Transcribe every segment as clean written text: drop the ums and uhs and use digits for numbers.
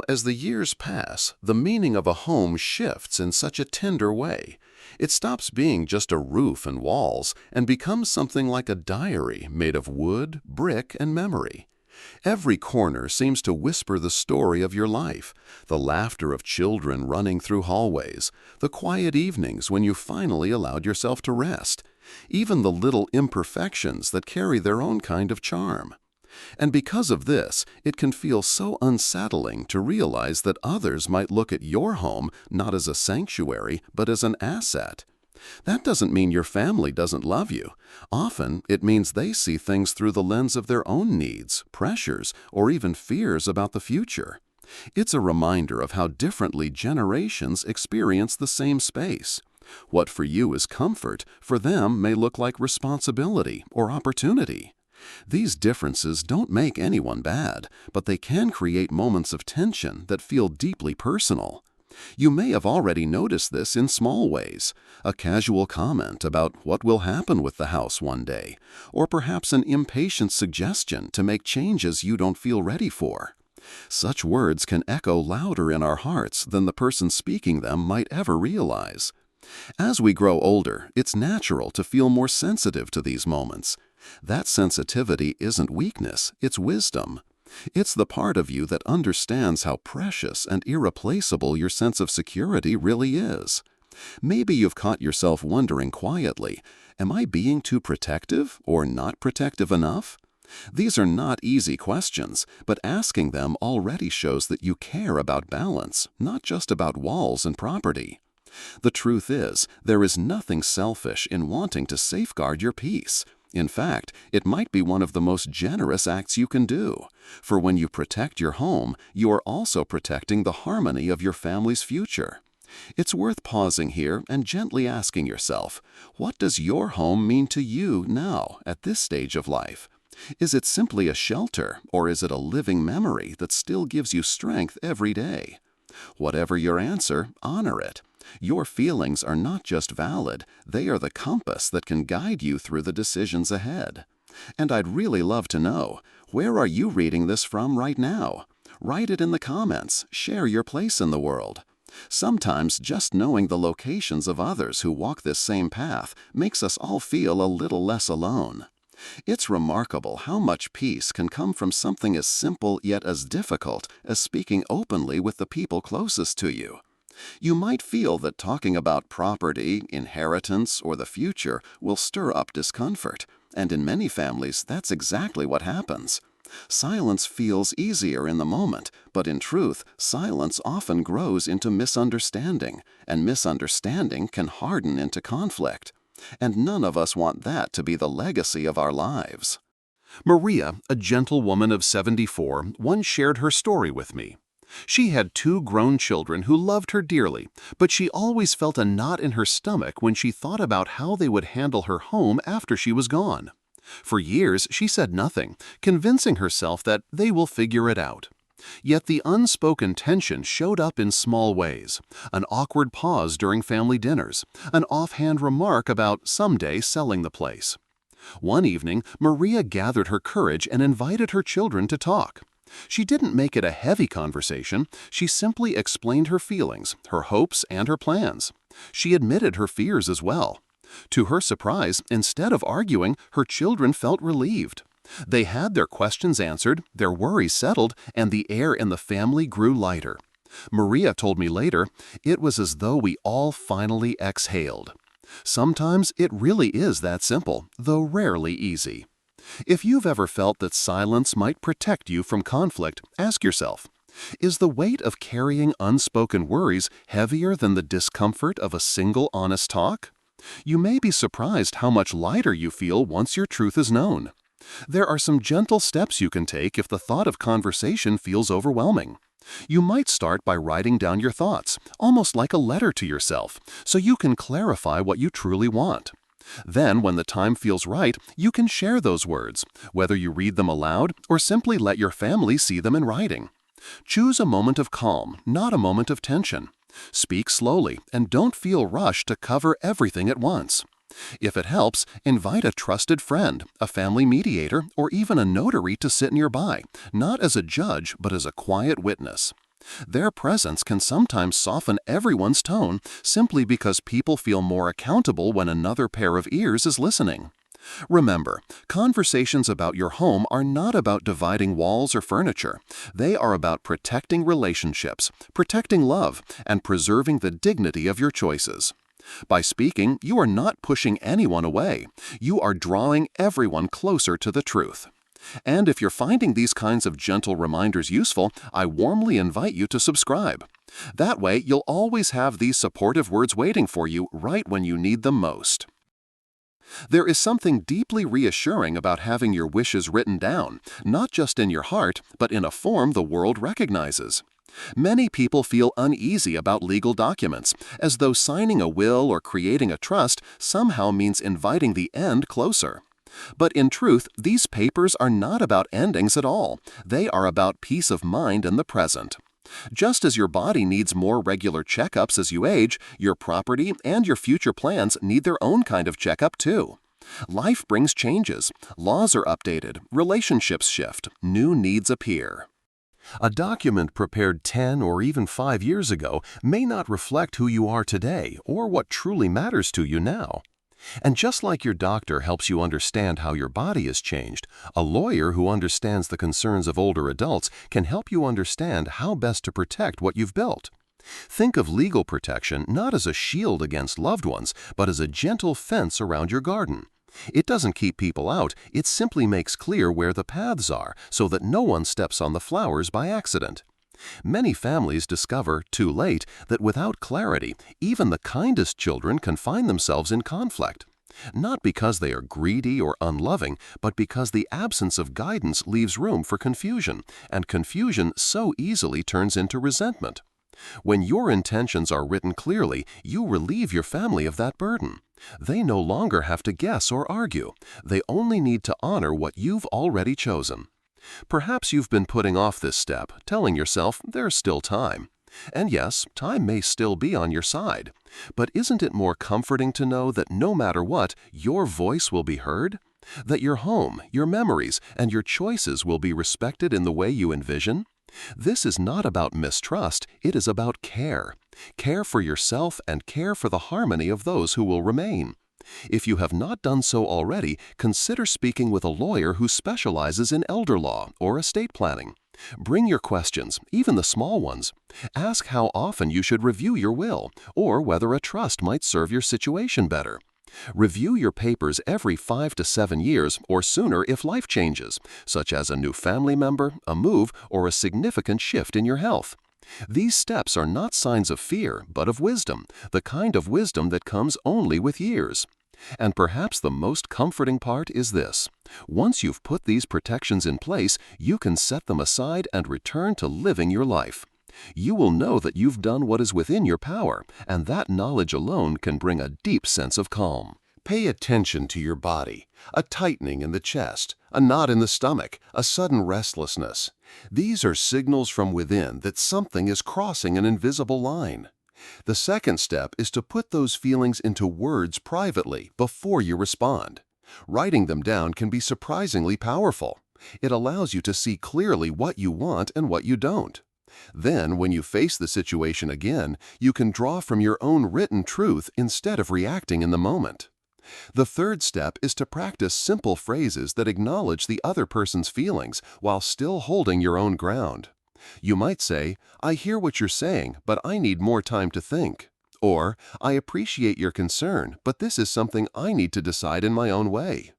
As the years pass, the meaning of a home shifts in such a tender way. It stops being just a roof and walls and becomes something like a diary made of wood, brick, and memory. Every corner seems to whisper the story of your life, the laughter of children running through hallways, the quiet evenings when you finally allowed yourself to rest, even the little imperfections that carry their own kind of charm. And because of this, it can feel so unsettling to realize that others might look at your home not as a sanctuary, but as an asset. That doesn't mean your family doesn't love you. Often, it means they see things through the lens of their own needs, pressures, or even fears about the future. It's a reminder of how differently generations experience the same space. What for you is comfort, for them may look like responsibility or opportunity. These differences don't make anyone bad, but they can create moments of tension that feel deeply personal. You may have already noticed this in small ways, a casual comment about what will happen with the house one day, or perhaps an impatient suggestion to make changes you don't feel ready for. Such words can echo louder in our hearts than the person speaking them might ever realize. As we grow older, it's natural to feel more sensitive to these moments. That sensitivity isn't weakness, it's wisdom. It's the part of you that understands how precious and irreplaceable your sense of security really is. Maybe you've caught yourself wondering quietly, am I being too protective or not protective enough? These are not easy questions, but asking them already shows that you care about balance, not just about walls and property. The truth is, there is nothing selfish in wanting to safeguard your peace. In fact, it might be one of the most generous acts you can do. For when you protect your home, you are also protecting the harmony of your family's future. It's worth pausing here and gently asking yourself, what does your home mean to you now, at this stage of life? Is it simply a shelter, or is it a living memory that still gives you strength every day? Whatever your answer, honor it. Your feelings are not just valid, they are the compass that can guide you through the decisions ahead. And I'd really love to know, where are you reading this from right now? Write it in the comments, share your place in the world. Sometimes just knowing the locations of others who walk this same path makes us all feel a little less alone. It's remarkable how much peace can come from something as simple yet as difficult as speaking openly with the people closest to you. You might feel that talking about property, inheritance, or the future will stir up discomfort, and in many families that's exactly what happens. Silence feels easier in the moment, but in truth, silence often grows into misunderstanding, and misunderstanding can harden into conflict. And none of us want that to be the legacy of our lives. Maria, a gentle woman of 74, once shared her story with me. She had 2 grown children who loved her dearly, but she always felt a knot in her stomach when she thought about how they would handle her home after she was gone. For years, she said nothing, convincing herself that they will figure it out. Yet the unspoken tension showed up in small ways: an awkward pause during family dinners, an offhand remark about someday selling the place. One evening, Maria gathered her courage and invited her children to talk. She didn't make it a heavy conversation, she simply explained her feelings, her hopes, and her plans. She admitted her fears as well. To her surprise, instead of arguing, her children felt relieved. They had their questions answered, their worries settled, and the air in the family grew lighter. Maria told me later, it was as though we all finally exhaled. Sometimes it really is that simple, though rarely easy. If you've ever felt that silence might protect you from conflict, ask yourself, is the weight of carrying unspoken worries heavier than the discomfort of a single honest talk? You may be surprised how much lighter you feel once your truth is known. There are some gentle steps you can take if the thought of conversation feels overwhelming. You might start by writing down your thoughts, almost like a letter to yourself, so you can clarify what you truly want. Then, when the time feels right, you can share those words, whether you read them aloud or simply let your family see them in writing. Choose a moment of calm, not a moment of tension. Speak slowly and don't feel rushed to cover everything at once. If it helps, invite a trusted friend, a family mediator, or even a notary to sit nearby, not as a judge but as a quiet witness. Their presence can sometimes soften everyone's tone simply because people feel more accountable when another pair of ears is listening. Remember, conversations about your home are not about dividing walls or furniture. They are about protecting relationships, protecting love, and preserving the dignity of your choices. By speaking, you are not pushing anyone away. You are drawing everyone closer to the truth. And if you're finding these kinds of gentle reminders useful, I warmly invite you to subscribe. That way, you'll always have these supportive words waiting for you right when you need them most. There is something deeply reassuring about having your wishes written down, not just in your heart, but in a form the world recognizes. Many people feel uneasy about legal documents, as though signing a will or creating a trust somehow means inviting the end closer. But in truth, these papers are not about endings at all. They are about peace of mind in the present. Just as your body needs more regular checkups as you age, your property and your future plans need their own kind of checkup too. Life brings changes, laws are updated, relationships shift, new needs appear. A document prepared 10 or even 5 years ago may not reflect who you are today or what truly matters to you now. And just like your doctor helps you understand how your body has changed, a lawyer who understands the concerns of older adults can help you understand how best to protect what you've built. Think of legal protection not as a shield against loved ones, but as a gentle fence around your garden. It doesn't keep people out, it simply makes clear where the paths are so that no one steps on the flowers by accident. Many families discover, too late, that without clarity, even the kindest children can find themselves in conflict. Not because they are greedy or unloving, but because the absence of guidance leaves room for confusion, and confusion so easily turns into resentment. When your intentions are written clearly, you relieve your family of that burden. They no longer have to guess or argue. They only need to honor what you've already chosen. Perhaps you've been putting off this step, telling yourself there's still time. And yes, time may still be on your side. But isn't it more comforting to know that no matter what, your voice will be heard? That your home, your memories, and your choices will be respected in the way you envision? This is not about mistrust, it is about care. Care for yourself and care for the harmony of those who will remain. If you have not done so already, consider speaking with a lawyer who specializes in elder law or estate planning. Bring your questions, even the small ones. Ask how often you should review your will, or whether a trust might serve your situation better. Review your papers every 5 to 7 years or sooner if life changes, such as a new family member, a move, or a significant shift in your health. These steps are not signs of fear, but of wisdom, the kind of wisdom that comes only with years. And perhaps the most comforting part is this: once you've put these protections in place, you can set them aside and return to living your life. You will know that you've done what is within your power, and that knowledge alone can bring a deep sense of calm. Pay attention to your body, a tightening in the chest, a knot in the stomach, a sudden restlessness. These are signals from within that something is crossing an invisible line. The second step is to put those feelings into words privately before you respond. Writing them down can be surprisingly powerful. It allows you to see clearly what you want and what you don't. Then, when you face the situation again, you can draw from your own written truth instead of reacting in the moment. The third step is to practice simple phrases that acknowledge the other person's feelings while still holding your own ground. You might say, "I hear what you're saying, but I need more time to think." Or, "I appreciate your concern, but this is something I need to decide in my own way."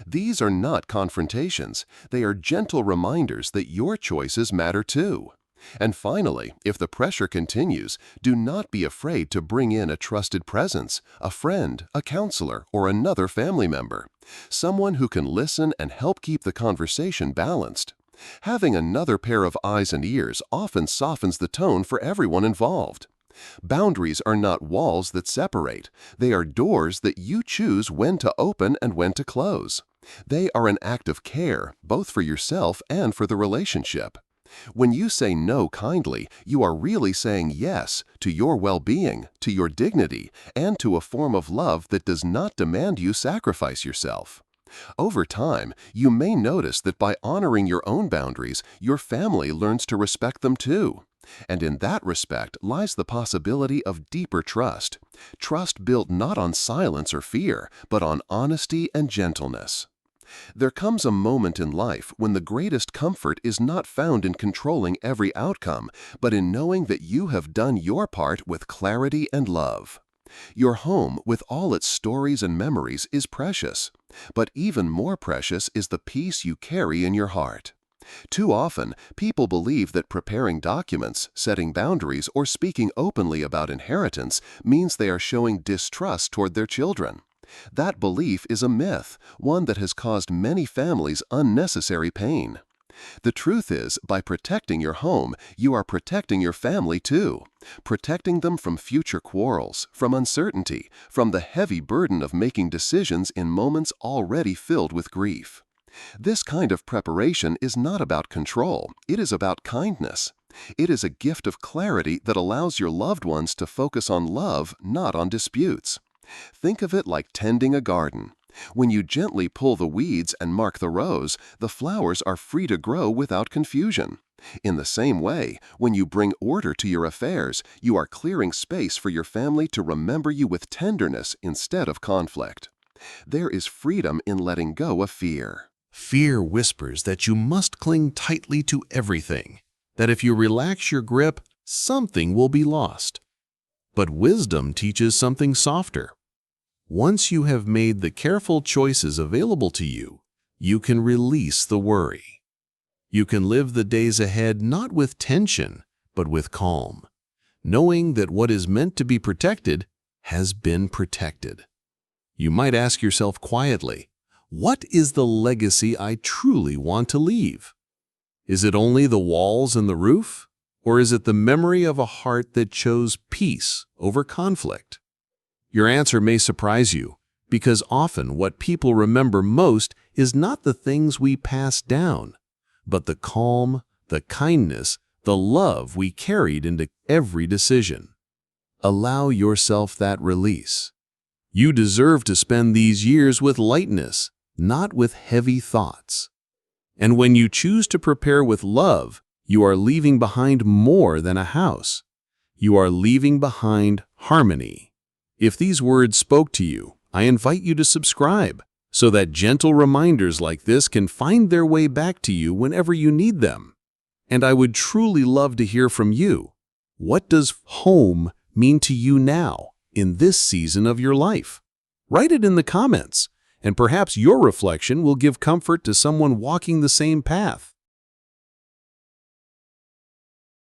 These are not confrontations. They are gentle reminders that your choices matter too. And finally, if the pressure continues, do not be afraid to bring in a trusted presence, a friend, a counselor, or another family member, someone who can listen and help keep the conversation balanced. Having another pair of eyes and ears often softens the tone for everyone involved. Boundaries are not walls that separate. They are doors that you choose when to open and when to close. They are an act of care, both for yourself and for the relationship. When you say no kindly, you are really saying yes to your well-being, to your dignity, and to a form of love that does not demand you sacrifice yourself. Over time, you may notice that by honoring your own boundaries, your family learns to respect them too. And in that respect lies the possibility of deeper trust. Trust built not on silence or fear, but on honesty and gentleness. There comes a moment in life when the greatest comfort is not found in controlling every outcome, but in knowing that you have done your part with clarity and love. Your home, with all its stories and memories, is precious, but even more precious is the peace you carry in your heart. Too often, people believe that preparing documents, setting boundaries, or speaking openly about inheritance means they are showing distrust toward their children. That belief is a myth, one that has caused many families unnecessary pain. The truth is, by protecting your home, you are protecting your family too, protecting them from future quarrels, from uncertainty, from the heavy burden of making decisions in moments already filled with grief. This kind of preparation is not about control, it is about kindness. It is a gift of clarity that allows your loved ones to focus on love, not on disputes. Think of it like tending a garden. When you gently pull the weeds and mark the rows, the flowers are free to grow without confusion. In the same way, when you bring order to your affairs, you are clearing space for your family to remember you with tenderness instead of conflict. There is freedom in letting go of fear. Fear whispers that you must cling tightly to everything, that if you relax your grip, something will be lost. But wisdom teaches something softer. Once you have made the careful choices available to you, you can release the worry. You can live the days ahead not with tension, but with calm, knowing that what is meant to be protected has been protected. You might ask yourself quietly, what is the legacy I truly want to leave? Is it only the walls and the roof? Or is it the memory of a heart that chose peace over conflict? Your answer may surprise you, because often what people remember most is not the things we pass down, but the calm, the kindness, the love we carried into every decision. Allow yourself that release. You deserve to spend these years with lightness, not with heavy thoughts. And when you choose to prepare with love, you are leaving behind more than a house. You are leaving behind harmony. If these words spoke to you, I invite you to subscribe so that gentle reminders like this can find their way back to you whenever you need them. And I would truly love to hear from you. What does home mean to you now in this season of your life? Write it in the comments, and perhaps your reflection will give comfort to someone walking the same path.